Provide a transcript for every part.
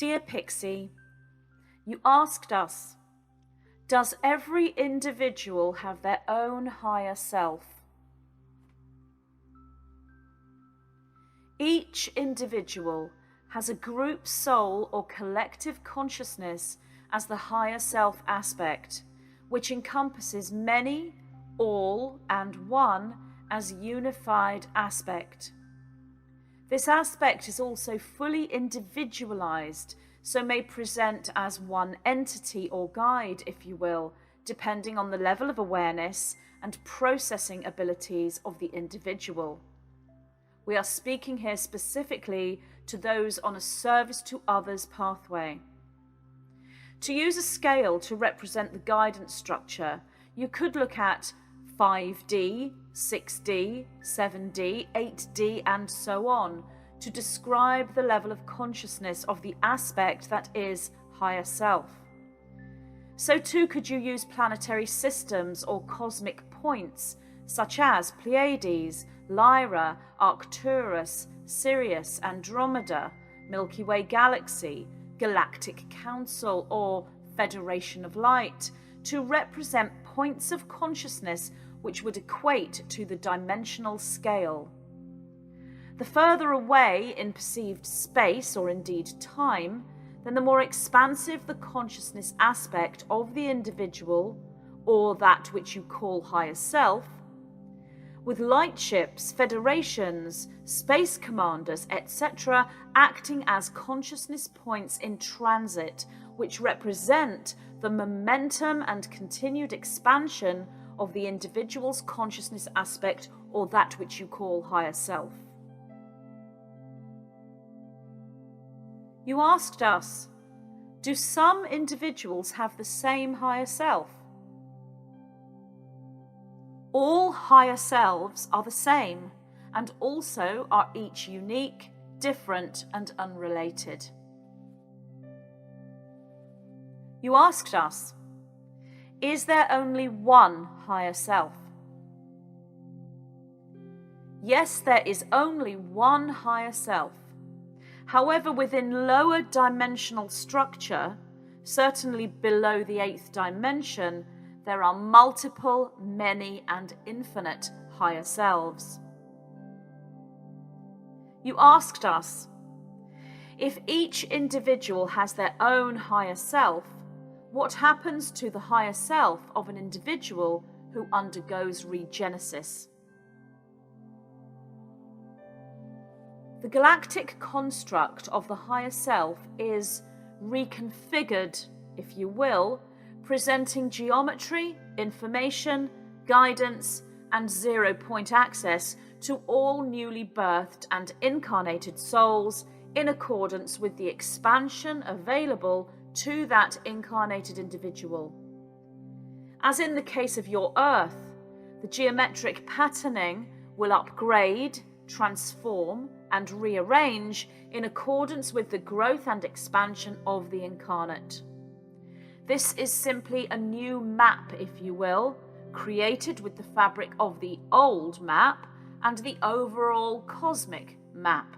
Dear Pixie, you asked us, does every individual have their own higher self? Each individual has a group soul or collective consciousness as the higher self aspect, which encompasses many, all, and one as unified aspect. This aspect is also fully individualized, so may present as one entity or guide, if you will, depending on the level of awareness and processing abilities of the individual. We are speaking here specifically to those on a service to others pathway. To use a scale to represent the guidance structure, you could look at 5D, 6D, 7D, 8D, and so on, to describe the level of consciousness of the aspect that is higher self. So too could you use planetary systems or cosmic points, such as Pleiades, Lyra, Arcturus, Sirius, Andromeda, Milky Way Galaxy, Galactic Council, or Federation of Light, to represent points of consciousness which would equate to the dimensional scale. The further away in perceived space, or indeed time, then the more expansive the consciousness aspect of the individual, or that which you call higher self, with lightships, federations, space commanders, etc., acting as consciousness points in transit, which represent the momentum and continued expansion of the individual's consciousness aspect, or that which you call higher self. You asked us, do some individuals have the same higher self? All higher selves are the same, and also are each unique, different, and unrelated. You asked us, is there only one higher self? Yes, there is only one higher self. However, within lower dimensional structure, certainly below the 8th dimension, there are multiple, many, and infinite higher selves. You asked us, if each individual has their own higher self, what happens to the higher self of an individual who undergoes regenesis? The galactic construct of the higher self is reconfigured, if you will, presenting geometry, information, guidance, and zero-point access to all newly birthed and incarnated souls in accordance with the expansion available to that incarnated individual. As in the case of your Earth, the geometric patterning will upgrade, transform, and rearrange in accordance with the growth and expansion of the incarnate. This is simply a new map, if you will, created with the fabric of the old map and the overall cosmic map.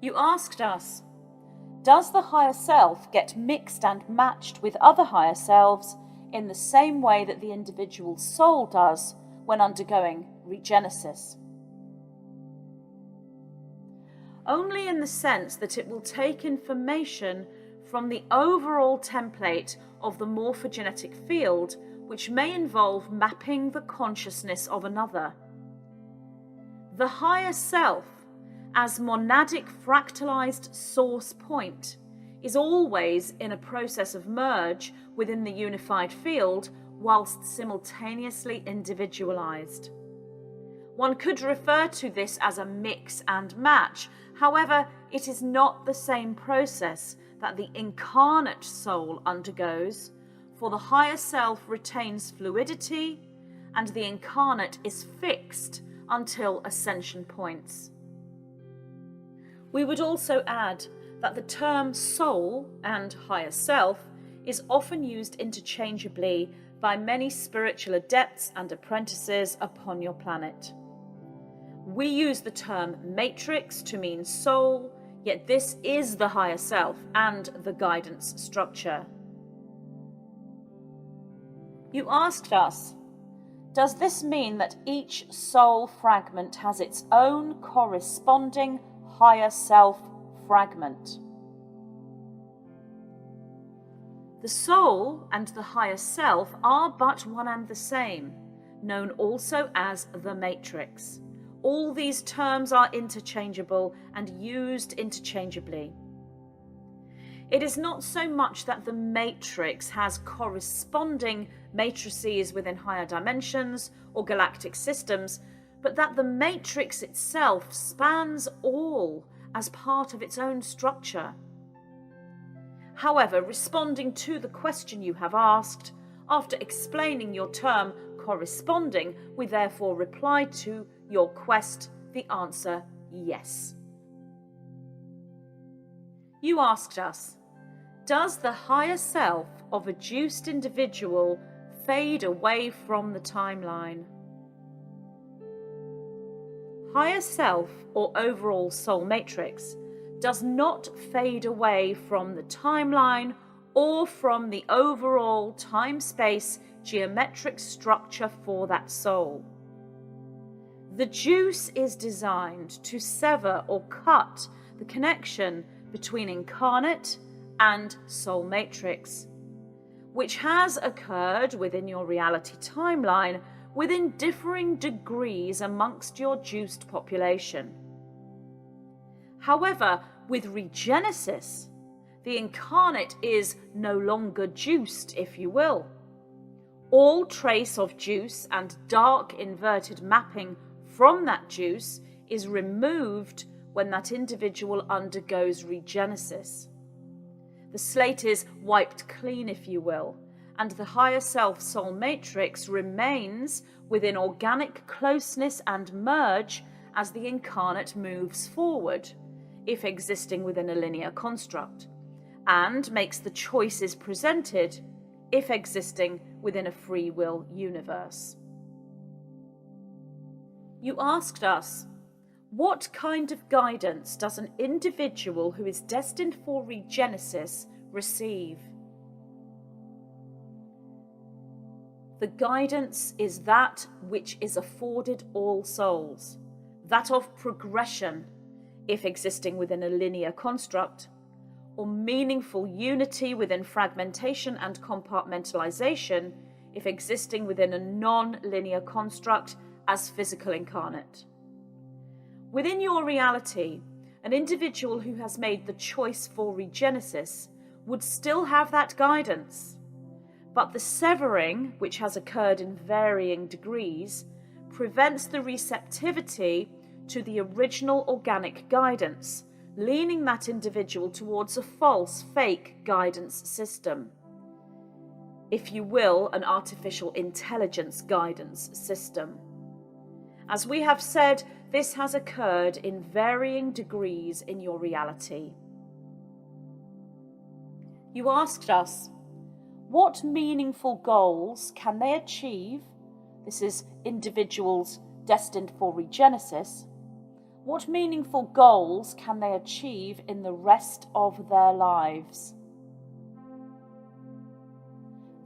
You asked us, does the higher self get mixed and matched with other higher selves in the same way that the individual soul does when undergoing regenesis? Only in the sense that it will take information from the overall template of the morphogenetic field, which may involve mapping the consciousness of another. The higher self, as monadic fractalized source point, is always in a process of merge within the unified field whilst simultaneously individualized. One could refer to this as a mix and match. However, it is not the same process that the incarnate soul undergoes, for the higher self retains fluidity and the incarnate is fixed until ascension points. We would also add that the term soul and higher self is often used interchangeably by many spiritual adepts and apprentices upon your planet. We use the term matrix to mean soul, Yet this is the higher self and the guidance structure. You asked us, does this mean that each soul fragment has its own corresponding higher self fragment? The soul and the higher self are but one and the same, known also as the matrix. All these terms are interchangeable and used interchangeably. It is not so much that the matrix has corresponding matrices within higher dimensions or galactic systems, but that the matrix itself spans all as part of its own structure. However, responding to the question you have asked, after explaining your term corresponding, we therefore reply to your quest the answer yes. You asked us, does the higher self of a juiced individual fade away from the timeline? Higher self or overall soul matrix does not fade away from the timeline or from the overall time-space geometric structure for that soul. The juice is designed to sever or cut the connection between incarnate and soul matrix, which has occurred within your reality timeline within differing degrees amongst your juiced population. However, with regenesis, the incarnate is no longer juiced, if you will. All trace of juice and dark inverted mapping from that juice is removed when that individual undergoes regenesis. The slate is wiped clean, if you will, and the higher self soul matrix remains within organic closeness and merge as the incarnate moves forward, if existing within a linear construct, and makes the choices presented, if existing within a free will universe. You asked us, what kind of guidance does an individual who is destined for regenesis receive? The guidance is that which is afforded all souls, that of progression, if existing within a linear construct, or meaningful unity within fragmentation and compartmentalization, if existing within a non-linear construct as physical incarnate. Within your reality, an individual who has made the choice for regenesis would still have that guidance, but the severing, which has occurred in varying degrees, prevents the receptivity to the original organic guidance, leaning that individual towards a false, fake guidance system. If you will, an artificial intelligence guidance system. As we have said, this has occurred in varying degrees in your reality. You asked us, what meaningful goals can they achieve? This is individuals destined for regenesis. What meaningful goals can they achieve in the rest of their lives?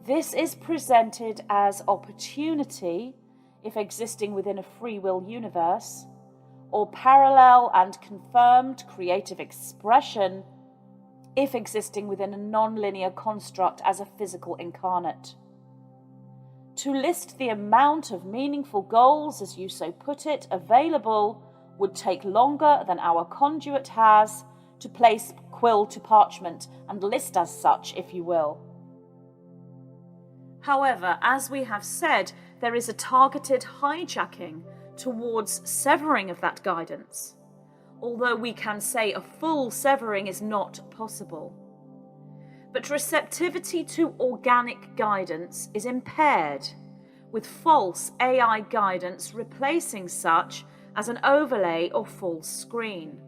This is presented as opportunity, if existing within a free will universe, or parallel and confirmed creative expression, if existing within a non-linear construct as a physical incarnate. To list the amount of meaningful goals, as you so put it, available would take longer than our conduit has to place quill to parchment and list as such, if you will. However, as we have said, there is a targeted hijacking towards severing of that guidance, although we can say a full severing is not possible. But receptivity to organic guidance is impaired, with false AI guidance replacing such as an overlay or full screen.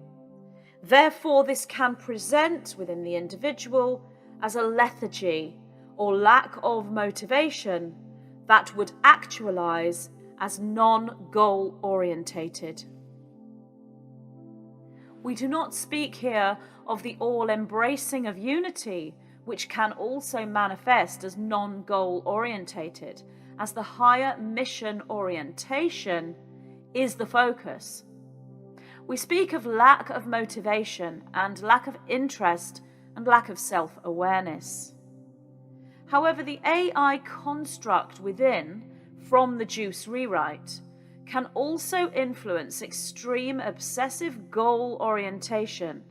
Therefore, this can present within the individual as a lethargy or lack of motivation that would actualize as non-goal orientated. We do not speak here of the all-embracing of unity, which can also manifest as non-goal orientated, as the higher mission orientation is the focus. We speak of lack of motivation and lack of interest and lack of self-awareness. However, the AI construct within, from the Juice rewrite, can also influence extreme obsessive goal orientation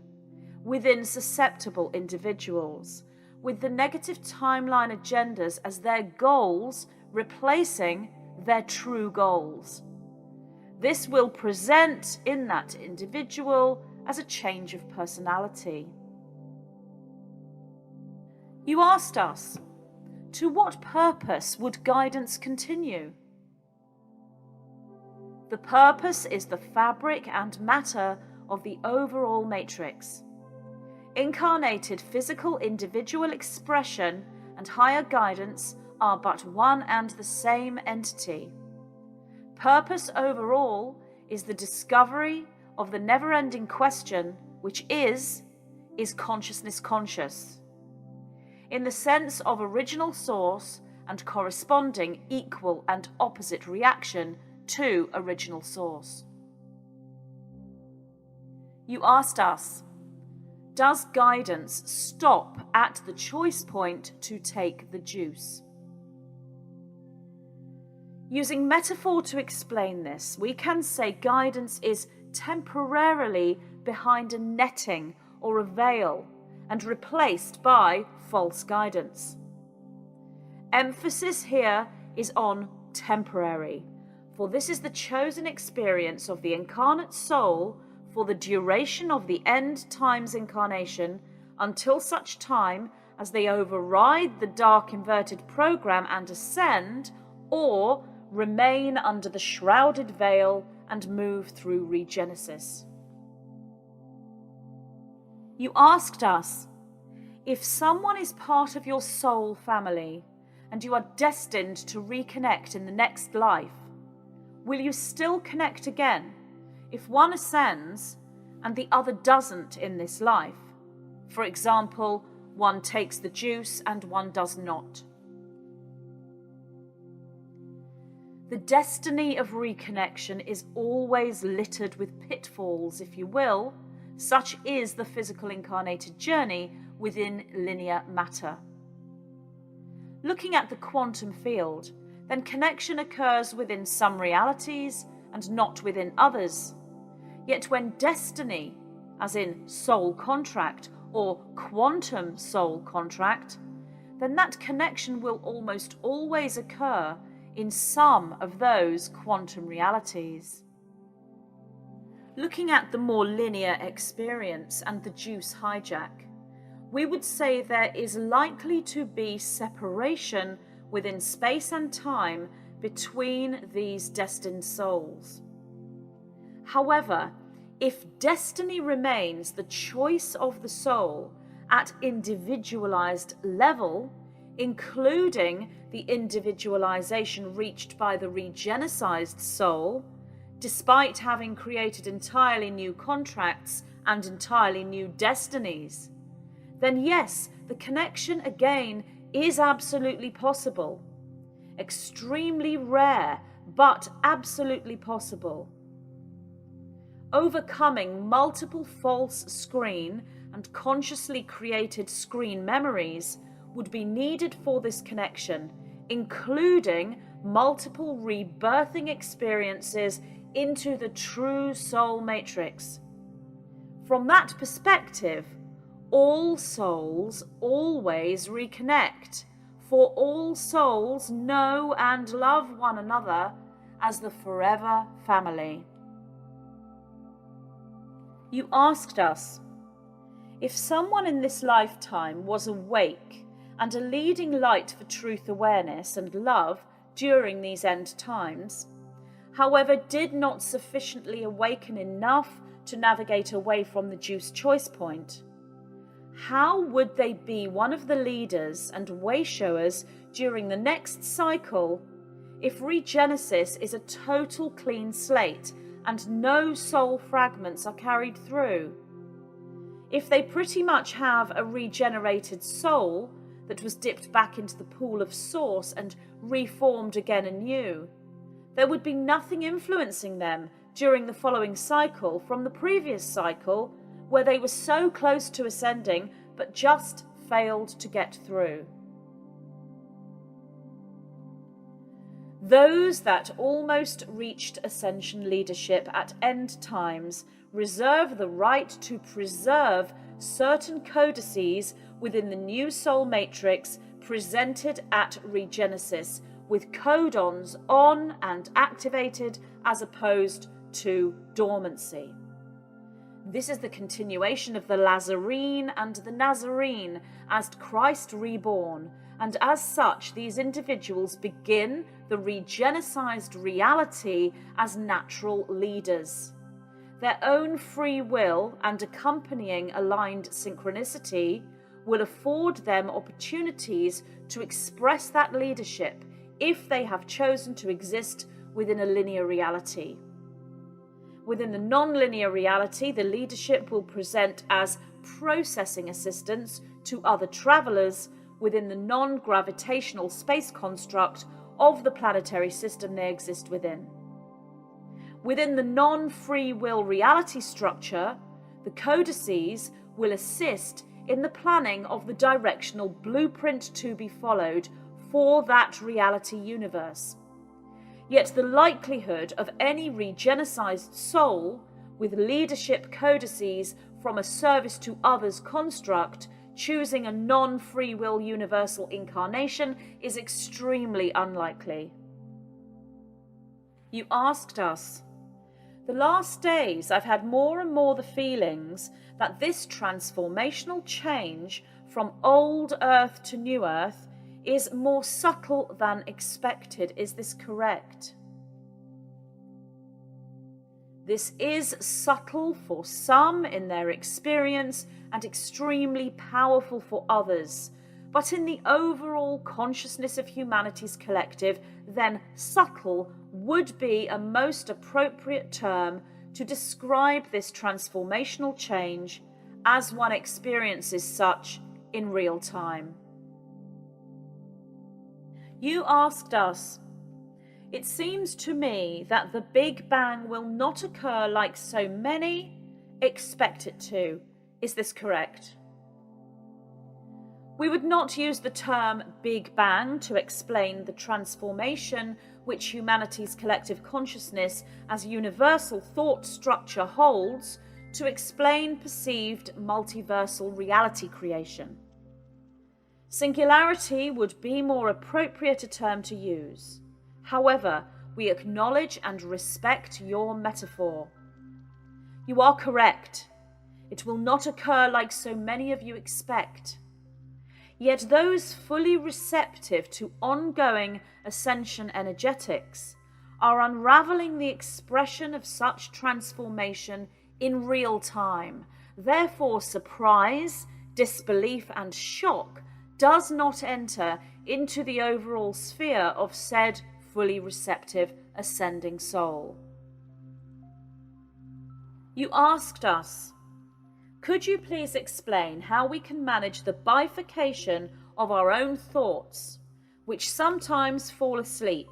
within susceptible individuals, with the negative timeline agendas as their goals replacing their true goals. This will present in that individual as a change of personality. You asked us, to what purpose would guidance continue? The purpose is the fabric and matter of the overall matrix. Incarnated physical individual expression and higher guidance are but one and the same entity. Purpose overall is the discovery of the never-ending question, which is consciousness conscious? In the sense of original source and corresponding equal and opposite reaction to original source. You asked us, does guidance stop at the choice point to take the juice? Using metaphor to explain this, we can say guidance is temporarily behind a netting or a veil and replaced by false guidance. Emphasis here is on temporary, for this is the chosen experience of the incarnate soul for the duration of the end times incarnation until such time as they override the dark inverted program and ascend, or remain under the shrouded veil and move through regenesis. You asked us, if someone is part of your soul family and you are destined to reconnect in the next life, will you still connect again if one ascends and the other doesn't in this life? For example, one takes the juice and one does not. The destiny of reconnection is always littered with pitfalls, if you will. Such is the physical incarnated journey within linear matter. Looking at the quantum field, then connection occurs within some realities and not within others. Yet when destiny, as in soul contract or quantum soul contract, then that connection will almost always occur in some of those quantum realities. Looking at the more linear experience and the juice hijack, we would say there is likely to be separation within space and time between these destined souls. However, if destiny remains the choice of the soul at individualized level, including the individualization reached by the regenesized soul, despite having created entirely new contracts and entirely new destinies, then yes, the connection again is absolutely possible. Extremely rare, but absolutely possible. Overcoming multiple false screen and consciously created screen memories would be needed for this connection, including multiple rebirthing experiences into the true soul matrix. From that perspective, all souls always reconnect, for all souls know and love one another as the forever family. You asked us, if someone in this lifetime was awake and a leading light for truth awareness and love during these end times, however did not sufficiently awaken enough to navigate away from the juice choice point, how would they be one of the leaders and way-showers during the next cycle if regenesis is a total clean slate and no soul fragments are carried through? if they pretty much have a regenerated soul that was dipped back into the pool of source and reformed again anew, there would be nothing influencing them during the following cycle from the previous cycle where they were so close to ascending but just failed to get through. Those that almost reached Ascension leadership at end times reserve the right to preserve certain codices within the new soul matrix presented at regenesis, with codons on and activated as opposed to dormancy. This is the continuation of the Lazarene and the Nazarene as Christ reborn, and as such these individuals begin the regenesized reality as natural leaders. Their own free will and accompanying aligned synchronicity will afford them opportunities to express that leadership if they have chosen to exist within a linear reality. Within the non-linear reality, the leadership will present as processing assistance to other travelers within the non-gravitational space construct of the planetary system they exist within. Within the non-free will reality structure, the codices will assist in the planning of the directional blueprint to be followed for that reality universe. Yet the likelihood of any regenesized soul with leadership codices from a service to others construct choosing a non-free will universal incarnation is extremely unlikely. You asked us, the last days I've had more and more the feelings that this transformational change from old Earth to new Earth is more subtle than expected. Is this correct? This is subtle for some in their experience and extremely powerful for others. But in the overall consciousness of humanity's collective, then subtle would be a most appropriate term to describe this transformational change as one experiences such in real time. You asked us, it seems to me that the Big Bang will not occur like so many expect it to. Is this correct? We would not use the term Big Bang to explain the transformation which humanity's collective consciousness as universal thought structure holds to explain perceived multiversal reality creation. Singularity would be more appropriate a term to use. However, we acknowledge and respect your metaphor. You are correct. It will not occur like so many of you expect. Yet those fully receptive to ongoing ascension energetics are unraveling the expression of such transformation in real time. Therefore, surprise, disbelief, and shock does not enter into the overall sphere of said fully receptive ascending soul. You asked us, could you please explain how we can manage the bifurcation of our own thoughts, which sometimes fall asleep,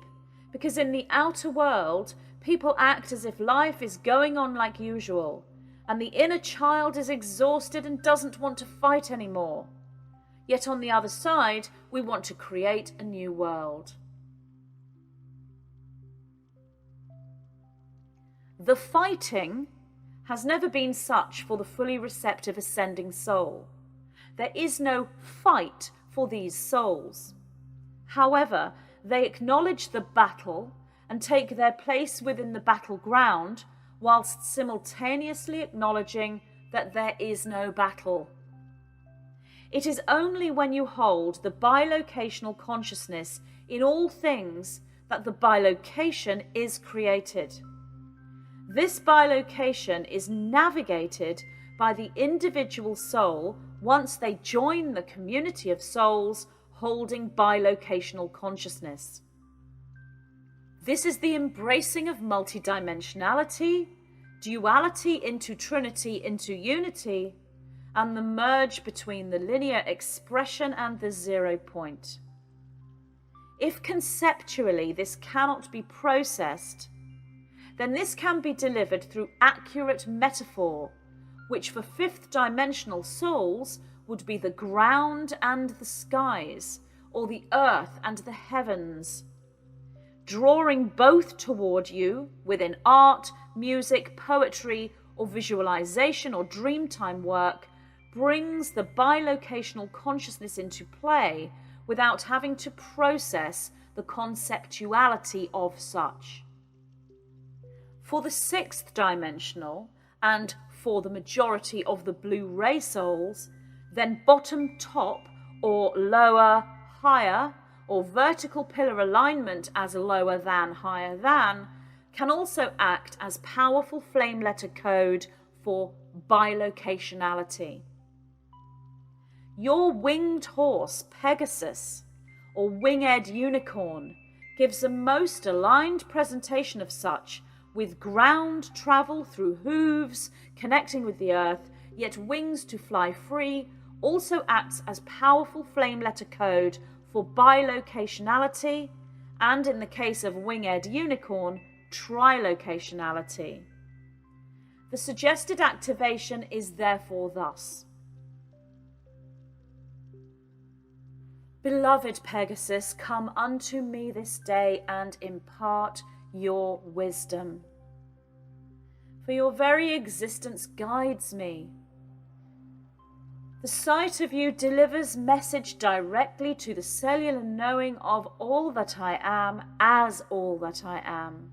because in the outer world, people act as if life is going on like usual, and the inner child is exhausted and doesn't want to fight anymore. Yet on the other side, we want to create a new world. The fighting has never been such for the fully receptive ascending soul. There is no fight for these souls. However, they acknowledge the battle and take their place within the battleground whilst simultaneously acknowledging that there is no battle. It is only when you hold the bilocational consciousness in all things that the bilocation is created. This bilocation is navigated by the individual soul once they join the community of souls holding bilocational consciousness. This is the embracing of multidimensionality, duality into trinity into unity, and the merge between the linear expression and the 0 point. If conceptually this cannot be processed, then this can be delivered through accurate metaphor, which for fifth dimensional souls would be the ground and the skies, or the earth and the heavens. Drawing both toward you within art, music, poetry, or visualization or dreamtime work brings the bilocational consciousness into play without having to process the conceptuality of such. For the sixth dimensional, and for the majority of the blue ray souls, then bottom top or lower higher or vertical pillar alignment as lower than higher than can also act as powerful flame letter code for bilocationality. Your winged horse, Pegasus, or winged unicorn, gives a most aligned presentation of such, with ground travel through hooves, connecting with the earth, yet wings to fly free, also acts as powerful flame letter code for bilocationality, and in the case of winged unicorn, trilocationality. The suggested activation is therefore thus. Beloved Pegasus, come unto me this day and impart your wisdom. For your very existence guides me. The sight of you delivers message directly to the cellular knowing of all that I am as all that I am.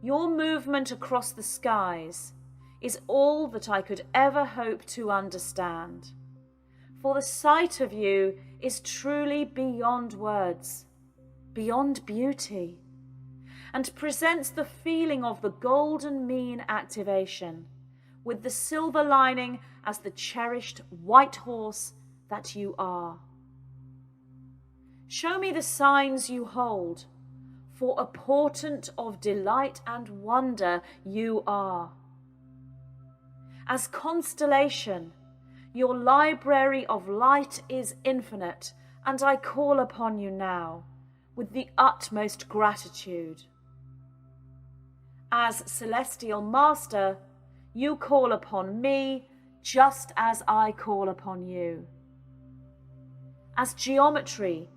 Your movement across the skies is all that I could ever hope to understand. For the sight of you is truly beyond words, beyond beauty, and presents the feeling of the golden mean activation, with the silver lining as the cherished white horse that you are. Show me the signs you hold, for a portent of delight and wonder you are. As constellation, your library of light is infinite, and I call upon you now with the utmost gratitude. As celestial master, you call upon me just as I call upon you. As geometry,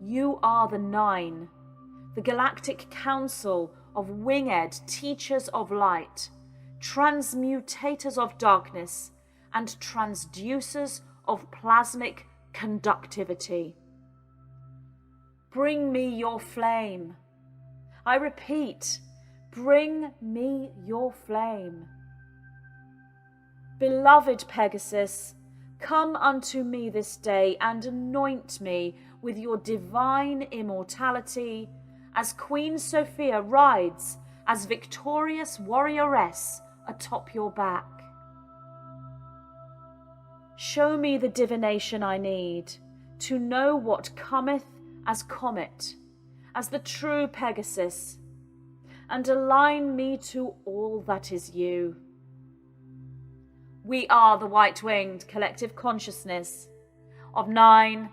you are the 9, the galactic council of winged teachers of light, transmutators of darkness, and transducers of plasmic conductivity. Bring me your flame. I repeat, bring me your flame. Beloved Pegasus, come unto me this day and anoint me with your divine immortality as Queen Sophia rides as victorious warrioress atop your back. Show me the divination I need to know what cometh as comet, as the true Pegasus, and align me to all that is you. We are the white-winged collective consciousness of 9,